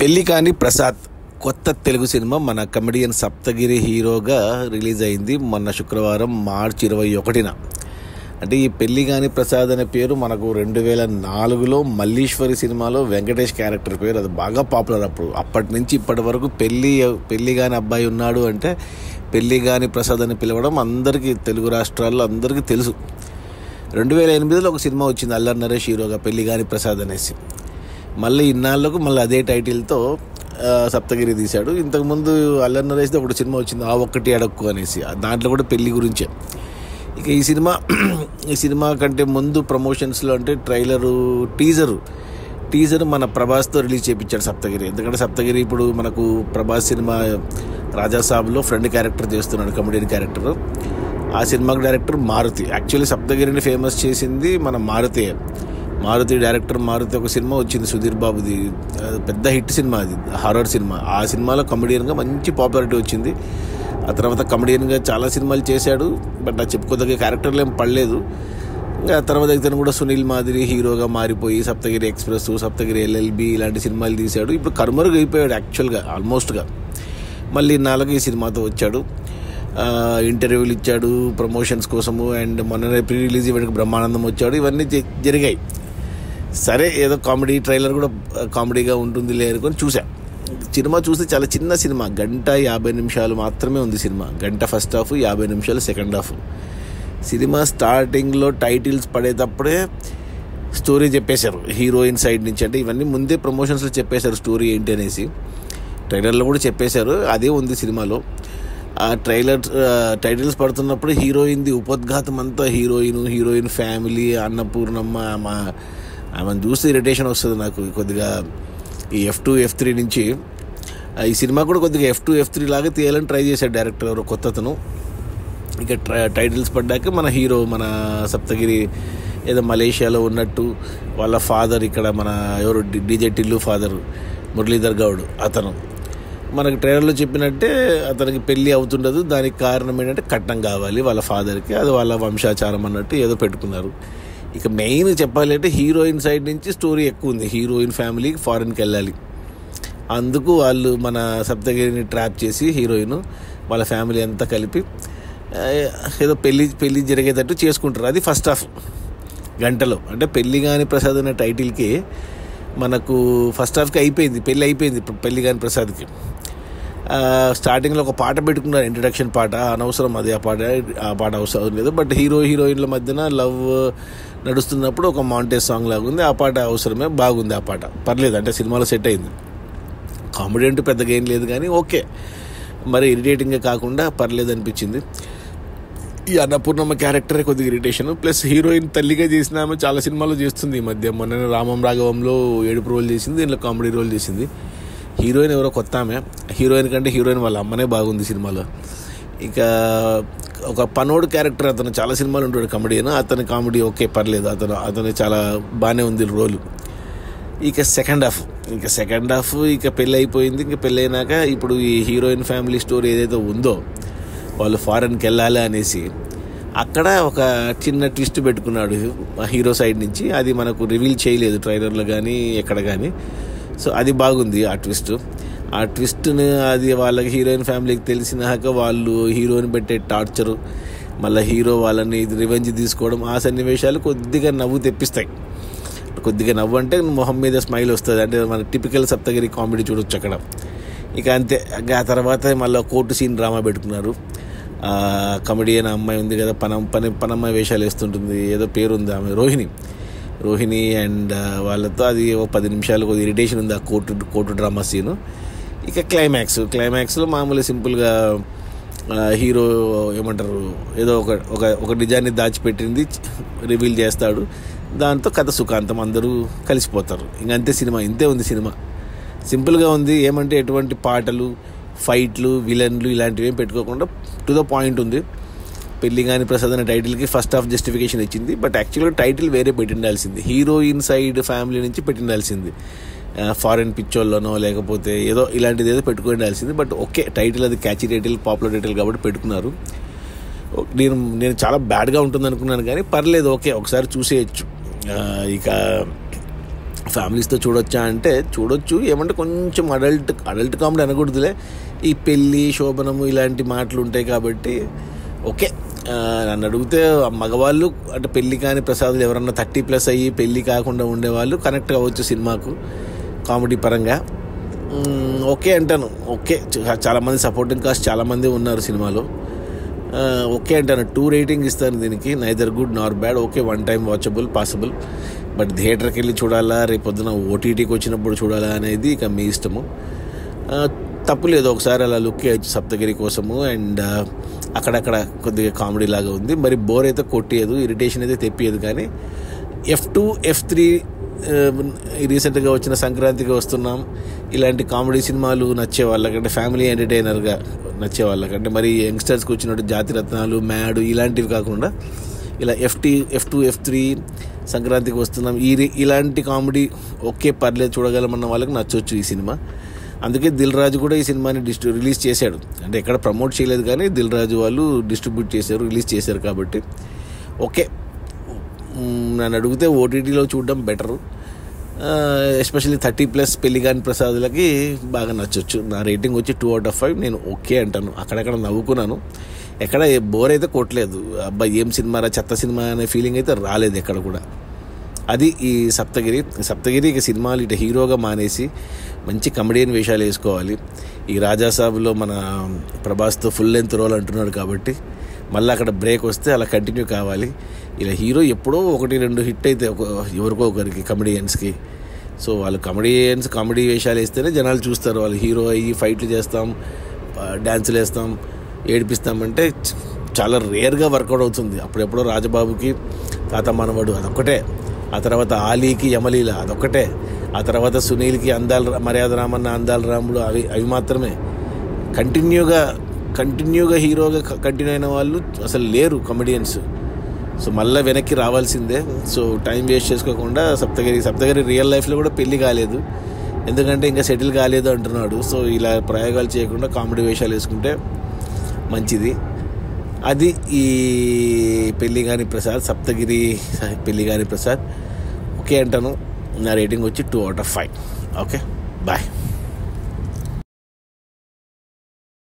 పెళ్లి కాని ప్రసాద్ కొత్త తెలుగు సినిమా మన కమెడియన్ సప్తగిరి హీరోగా రిలీజ్ అయింది మొన్న శుక్రవారం మార్చి 21న. అంటే ఈ పెళ్లి కాని ప్రసాద్ అనే పేరు మనకు 2004లో మల్లీశ్వరి సినిమాలో వెంకటేష్ క్యారెక్టర్ పేరు. అది బాగా పాపులర్. అప్పటి నుంచి ఇప్పటి వరకు పెళ్లి కాని అబ్బాయి ఉన్నాడు అంటే పెళ్లి కాని ప్రసాద్ అని పిలవడం అందరికీ, తెలుగు రాష్ట్రాల్లో అందరికీ తెలుసు. 2008లో ఒక సినిమా వచ్చింది అల్లరి నరేష్ హీరోగా, పెళ్లి కాని ప్రసాద్ అనేసి. మళ్ళీ ఇన్నాళ్ళకు మళ్ళీ అదే టైటిల్తో సప్తగిరి తీశాడు. ఇంతకుముందు అల్లరి నరేష్ది ఒకటి సినిమా వచ్చింది, ఆ ఒక్కటి అడక్కు అనేసి. దాంట్లో కూడా పెళ్లి గురించే. ఇక ఈ సినిమా కంటే ముందు ప్రమోషన్స్లో అంటే టీజర్ మన ప్రభాస్తో రిలీజ్ చేయించాడు సప్తగిరి. ఎందుకంటే సప్తగిరి ఇప్పుడు మనకు ప్రభాస్ సినిమా రాజాసాబ్లో ఫ్రెండ్ క్యారెక్టర్ చేస్తున్నాడు, కమెడియన్ క్యారెక్టర్. ఆ సినిమాకి డైరెక్టర్ మారుతి. యాక్చువల్లీ సప్తగిరిని ఫేమస్ చేసింది మన మారుతి డైరెక్టర్. మారుతి ఒక సినిమా వచ్చింది సుధీర్ బాబుది, పెద్ద హిట్ సినిమా, అది హారర్ సినిమా. ఆ సినిమాలో కమెడియన్గా మంచి పాపులారిటీ వచ్చింది. ఆ తర్వాత కమెడియన్గా చాలా సినిమాలు చేశాడు, బట్ ఆ చెప్పుకోదగ్గ క్యారెక్టర్లు ఏం పడలేదు. ఇంకా తర్వాత ఇతను కూడా సునీల్ మాదిరి హీరోగా మారిపోయి సప్తగిరి ఎక్స్ప్రెస్, సప్తగిరి ఎల్ఎల్బి ఇలాంటి సినిమాలు తీశాడు. ఇప్పుడు కర్మరుగు అయిపోయాడు యాక్చువల్గా, ఆల్మోస్ట్గా. మళ్ళీ 4 ఈ సినిమాతో వచ్చాడు. ఇంటర్వ్యూలు ఇచ్చాడు ప్రమోషన్స్ కోసము. అండ్ మొన్న ప్రీ రిలీజ్ ఈవెంట్కి బ్రహ్మానందం వచ్చాడు. ఇవన్నీ జరిగాయి. సరే, ఏదో కామెడీ ట్రైలర్ కూడా కామెడీగా ఉంటుంది అనుకొని చూసా. సినిమా చూస్తే చాలా చిన్న సినిమా, 1:50 మాత్రమే ఉంది సినిమా. 1 గంట ఫస్ట్ హాఫ్, 50 నిమిషాలు సెకండ్ హాఫ్. సినిమా స్టార్టింగ్లో టైటిల్స్ పడేటప్పుడే స్టోరీ చెప్పేశారు హీరోయిన్ సైడ్ నుంచి. అంటే ఇవన్నీ ముందే ప్రమోషన్స్లో చెప్పేశారు స్టోరీ ఏంటి అనేసి. ట్రైలర్లో కూడా చెప్పేశారు, అదే ఉంది సినిమాలో. ఆ టైటిల్స్ పడుతున్నప్పుడు హీరోయిన్ది ఉపోద్ఘాతం అంతా, హీరోయిన్ ఫ్యామిలీ, అన్నపూర్ణమ్మ. ఆమెను చూస్తే ఇరిటేషన్ వస్తుంది నాకు కొద్దిగా. ఈ F2, F3 నుంచి ఈ సినిమా కూడా కొద్దిగా F2, F3 లాగా తీయాలని ట్రై చేశాడు డైరెక్టర్ ఎవరో కొత్తతను. ఇక టైటిల్స్ పడ్డాక మన సప్తగిరి ఏదో మలేషియాలో ఉన్నట్టు, వాళ్ళ ఫాదర్ ఇక్కడ మన ఎవరు డీజే టిల్లు ఫాదర్ మురళీధర్ గౌడ్, అతను మనకి ట్రైలర్లో చెప్పినట్టే అతనికి పెళ్ళి అవుతుండదు. దానికి కారణం ఏంటంటే కట్నం కావాలి వాళ్ళ ఫాదర్కి, అది వాళ్ళ వంశాచారం అన్నట్టు ఏదో పెట్టుకున్నారు. ఇక మెయిన్ చెప్పాలి అంటే హీరోయిన్ సైడ్ నుంచి స్టోరీ ఎక్కువ ఉంది. హీరోయిన్ ఫ్యామిలీకి ఫారెన్కి వెళ్ళాలి, అందుకు వాళ్ళు మన సప్తగిరిని ట్రాప్ చేసి హీరోయిన్ వాళ్ళ ఫ్యామిలీ అంతా కలిపి ఏదో పెళ్ళి జరిగేటట్టు చేసుకుంటారు. అది ఫస్ట్ హాఫ్ గంటలో. అంటే పెళ్లి కాని ప్రసాద్ అనే టైటిల్కి మనకు ఫస్ట్ హాఫ్కి అయిపోయింది, పెళ్ళి అయిపోయింది పెళ్లి కాని ప్రసాద్కి. స్టార్టింగ్లో ఒక పాట పెట్టుకున్నారు, ఇంట్రడక్షన్ పాట. అనవసరం అది, ఆ పాట అవసరం లేదు. బట్ హీరోయిన్ల మధ్యన లవ్ నడుస్తున్నప్పుడు ఒక మాంటేజ్ సాంగ్ లాగా ఉంది. ఆ పాట అవసరమే, బాగుంది ఆ పాట, పర్లేదు. అంటే సినిమాలో సెట్ అయింది. కామెడీ అంటూ పెద్దగా ఏం లేదు కానీ ఓకే, మరి ఇరిటేటింగ్గా కాకుండా పర్లేదు అనిపించింది. ఈ అన్నపూర్ణమ్మ క్యారెక్టరే కొద్దిగా ఇరిటేషన్. ప్లస్ హీరోయిన్ తల్లిగా చేసిన ఆమె చాలా సినిమాలు చేస్తుంది ఈ మధ్య. మొన్న రామం రాఘవంలో ఏడుపు రోల్ చేసింది, దీంట్లో కామెడీ రోల్ చేసింది. హీరోయిన్ ఎవరో కొత్త ఆమె. హీరోయిన్ కంటే హీరోయిన్ వాళ్ళ అమ్మనే బాగుంది సినిమాలో. ఇక ఒక పనోడు క్యారెక్టర్, అతను చాలా సినిమాలు ఉంటాడు కమెడియన్. అతని కామెడీ ఓకే, పర్లేదు. అతను చాలా బాగానే ఉంది రోలు. ఇక సెకండ్ హాఫ్ ఇక పెళ్ళి అయిపోయింది. ఇంక పెళ్ళి అయినాక ఇప్పుడు ఈ హీరోయిన్ ఫ్యామిలీ స్టోరీ ఏదైతే ఉందో, వాళ్ళు ఫారెన్కి వెళ్ళాలి అనేసి అక్కడ ఒక చిన్న ట్విస్ట్ పెట్టుకున్నాడు హీరో సైడ్ నుంచి. అది మనకు రివీల్ చేయలేదు ట్రైలర్లో కానీ ఎక్కడ కానీ. సో అది బాగుంది ఆ ట్విస్ట్ని. అది వాళ్ళకి హీరోయిన్ ఫ్యామిలీకి తెలిసినాక వాళ్ళు హీరోని పెట్టే టార్చరు, మళ్ళీ హీరో వాళ్ళని రివెంజ్ తీసుకోవడం, ఆ సన్నివేశాలు కొద్దిగా నవ్వు తెప్పిస్తాయి. కొద్దిగా నవ్వు అంటే మొహం మీద స్మైల్ వస్తుంది. అంటే మన టిపికల్ సప్తగిరి కామెడీ చూడొచ్చు అక్కడ. ఇక అంతే. ఆ తర్వాత మళ్ళీ కోర్టు సీన్ డ్రామా పెట్టుకున్నారు. కమెడియన్ అమ్మాయి ఉంది కదా, పనమ్మాయి వేషాలు వేస్తుంటుంది, ఏదో పేరు ఉంది ఆమె, రోహిణి. అండ్ వాళ్ళతో అది ఒక 10 నిమిషాలు కొద్దిగా ఇరిటేషన్ ఉంది ఆ కోర్టు డ్రామా సీను. ఇక క్లైమాక్స్లో మామూలు సింపుల్గా హీరో ఏమంటారు, ఏదో ఒక నిజాన్ని దాచిపెట్టింది రివీల్ చేస్తాడు. దాంతో కథ సుఖాంతం, అందరూ కలిసిపోతారు. ఇంకంతే సినిమా. ఇంతే ఉంది సినిమా, సింపుల్గా ఉంది. ఏమంటే ఎటువంటి పాటలు, ఫైట్లు, విలన్లు ఇలాంటివి ఏం పెట్టుకోకుండా టు ద పాయింట్ ఉంది. పెళ్లి కాని ప్రసాద్ అనే టైటిల్కి ఫస్ట్ హాఫ్ జస్టిఫికేషన్ ఇచ్చింది. బట్ యాక్చువల్గా టైటిల్ వేరే పెట్టిండాల్సింది, హీరోయిన్ సైడ్ ఫ్యామిలీ నుంచి పెట్టిండాల్సింది. ఫారెన్ పిక్చర్లోనో లేకపోతే ఏదో ఇలాంటిది ఏదో పెట్టుకోవాల్సింది. బట్ ఓకే, టైటిల్ అది క్యాచీ టైటిల్, పాపులర్ టైటిల్ కాబట్టి పెట్టుకున్నారు. నేను చాలా బ్యాడ్గా ఉంటుంది అనుకున్నాను కానీ పర్లేదు, ఓకే, ఒకసారి చూసేయచ్చు. ఇక ఫ్యామిలీస్తో చూడొచ్చా అంటే చూడొచ్చు. ఏమంటే కొంచెం అడల్ట్ కామెడీ అనకూడదులే, ఈ పెళ్ళి శోభనము ఇలాంటి మాటలు ఉంటాయి కాబట్టి ఓకే. నన్ను అడిగితే మగవాళ్ళు అంటే పెళ్ళి కాని ప్రసాదులు ఎవరన్నా 30+ అయ్యి పెళ్ళి కాకుండా ఉండేవాళ్ళు కనెక్ట్ అవ్వచ్చు సినిమాకు కామెడీ పరంగా. ఓకే అంటాను. ఓకే, చాలామంది సపోర్టింగ్ కాస్ట్ చాలామంది ఉన్నారు సినిమాలో. ఓకే అంటాను. 2 రేటింగ్ ఇస్తాను దీనికి. Neither good Nar bad. Okay, 1 time watchable possible. But థియేటర్కి వెళ్ళి చూడాలా, రేపొద్దున ఓటీటీకి వచ్చినప్పుడు చూడాలా అనేది ఇక మీ ఇష్టము. తప్పులేదు, ఒకసారి అలా లుక్ వేయచ్చు సప్తగిరి కోసము. అండ్ అక్కడక్కడ కొద్దిగా కామెడీ లాగా ఉంది. మరి బోర్ అయితే కొట్టేయదు, ఇరిటేషన్ అయితే తెప్పియదు. కానీ F2, F3 రీసెంట్గా వచ్చిన సంక్రాంతికి వస్తున్నాం ఇలాంటి కామెడీ సినిమాలు నచ్చే వాళ్ళకంటే, ఫ్యామిలీ ఎంటర్టైనర్గా నచ్చే వాళ్ళకంటే, మరి యంగ్స్టర్స్కి వచ్చినట్టు జాతిరత్నాలు, మ్యాడ్ ఇలాంటివి కాకుండా ఇలా F2, F3 సంక్రాంతికి వస్తున్నాం ఇలాంటి కామెడీ ఓకే పర్లేదు చూడగలమన్న వాళ్ళకి నచ్చవచ్చు ఈ సినిమా. అందుకే దిల్ రాజు కూడా ఈ సినిమాని రిలీజ్ చేశాడు. అంటే ఎక్కడ ప్రమోట్ చేయలేదు కానీ దిల్ రాజు వాళ్ళు డిస్ట్రిబ్యూట్ చేశారు, రిలీజ్ చేశారు. కాబట్టి ఓకే, నన్ను అడిగితే ఓటీటీలో చూడడం బెటరు. ఎస్పెషల్లీ 30+ పెళ్లిగాని ప్రసాదులకి బాగా నచ్చవచ్చు. నా రేటింగ్ వచ్చి 2/5. నేను ఓకే అంటాను. అక్కడక్కడ నవ్వుకున్నాను, ఎక్కడ బోర్ అయితే కొట్టలేదు. అబ్బాయి ఏం సినిమారా, చెత్త సినిమా అనే ఫీలింగ్ అయితే రాలేదు ఎక్కడ కూడా. అది ఈ సప్తగిరి ఇక సినిమాలు ఇటు హీరోగా మానేసి మంచి కమెడియన్ వేషాలు వేసుకోవాలి. ఈ రాజాసాబ్లో మన ప్రభాస్తో ఫుల్ లెంత్ రోల్ అంటున్నాడు కాబట్టి మళ్ళీ అక్కడ బ్రేక్ వస్తే అలా కంటిన్యూ కావాలి. ఇలా హీరో ఎప్పుడో 1-2 హిట్ అయితే ఎవరికో ఒకరికి కమెడియన్స్కి. సో వాళ్ళు కామెడీ వేషాలు వేస్తేనే జనాలు చూస్తారు. వాళ్ళు హీరో అయ్యి ఫైట్లు చేస్తాం, డ్యాన్సులు వేస్తాం, ఏడిపిస్తామంటే చాలా రేర్గా వర్కౌట్ అవుతుంది. అప్పుడెప్పుడో రాజబాబుకి తాత మనవడు అదొక్కటే, ఆ తర్వాత ఆలీకి యమలీల అదొక్కటే, ఆ తర్వాత సునీల్కి మర్యాద రామన్న, అందాల రాముడు అవి మాత్రమే. కంటిన్యూగా హీరోగా కంటిన్యూ అయిన వాళ్ళు అసలు లేరు కమెడియన్స్. సో మళ్ళీ వెనక్కి రావాల్సిందే. సో టైం వేస్ట్ చేసుకోకుండా సప్తగిరి రియల్ లైఫ్లో కూడా పెళ్ళి కాలేదు, ఎందుకంటే ఇంకా సెటిల్ కాలేదు అంటున్నాడు. సో ఇలా ప్రయోగాలు చేయకుండా కామెడీ వేషాలు వేసుకుంటే మంచిది. అది ఈ పెళ్ళిగాని ప్రసాద్, సప్తగిరి పెళ్ళిగాని ప్రసాద్. ఓకే అంటాను. నా రేటింగ్ వచ్చి 2/5. Okay, bye.